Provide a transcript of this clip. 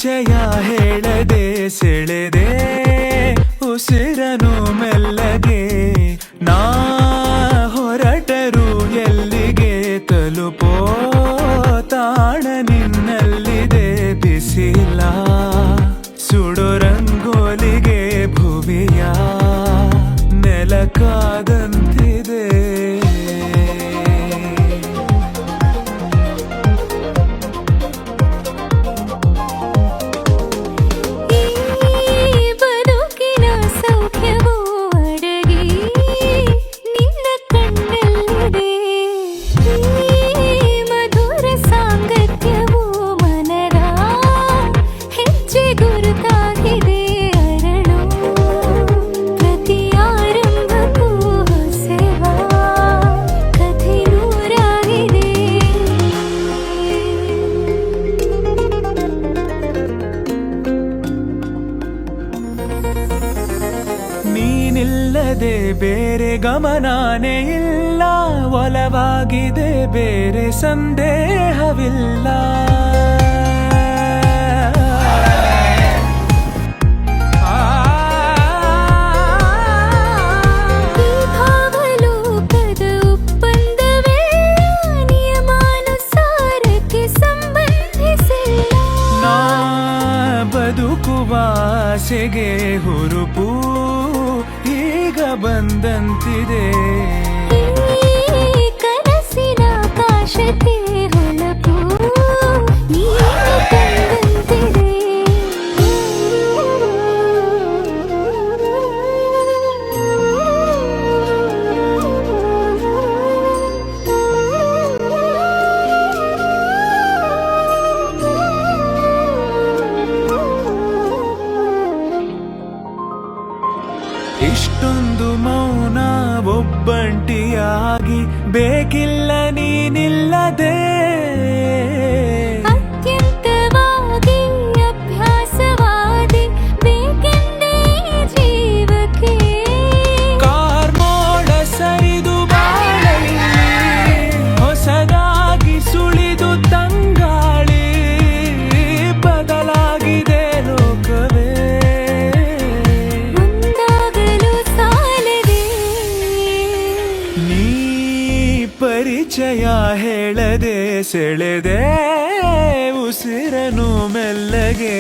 ಪರಿಚಯ ಹೇಳದೆ ಸೆಳೆದೆ ಉಸಿರನು ಮೆಲ್ಲಗೆ ನಾ ಹೊರಟರು ಎಲ್ಲಿಗೆ ತಲುಪೋ ತಾಣ ನಿನ್ನಲ್ಲಿದೆ ಬಿಸಿಲ ಸುಡೋ ರಂಗೋಲಿಗೆ ಭುವಿಯ ನೆಲಕಾದಂತಿದೆ ನೀನಿಲ್ಲದೆ ಬೇರೆ ಗಮನಾನೇ ಇಲ್ಲ ಒಲವಾಗಿದೆ ಬೇರೆ ಸಂದೇಹವಿಲ್ಲ ನಾ ಬದುಕುವ ಆಸೆಗೆ ಹುರುಪು ಈಗ ಬಂದಂತಿದೆ ಕನಸಿನ ಕಾಶತೆ ಹೊಳಪು ಬಂದಂತಿದೆ ಇಷ್ಟೊಂದು ಮೌನ ಒಬ್ಬಂಟಿಯಾಗಿ ಬೇಕಿಲ್ಲ ನೀನಿಲ್ಲದೆ ಅತ್ಯಂತವಾಗಿ ಅಭ್ಯಾಸವಾದಿ ಬೇಕೆಂದೇ ಜೀವಕ್ಕೆ ಕಾರ್ಮೋಡ ಸರಿದು ಬಾಳಲ್ಲಿ ಹೊಸದಾಗಿ ಸುಳಿದು ತಂಗಾಳಿ ಬದಲಾಗಿದೆ ಲೋಕವೇ ಪರಿಚಯ ಹೇಳದೆ ಸೆಳೆದೆ ಉಸಿರನು ಮೆಲ್ಲಗೆ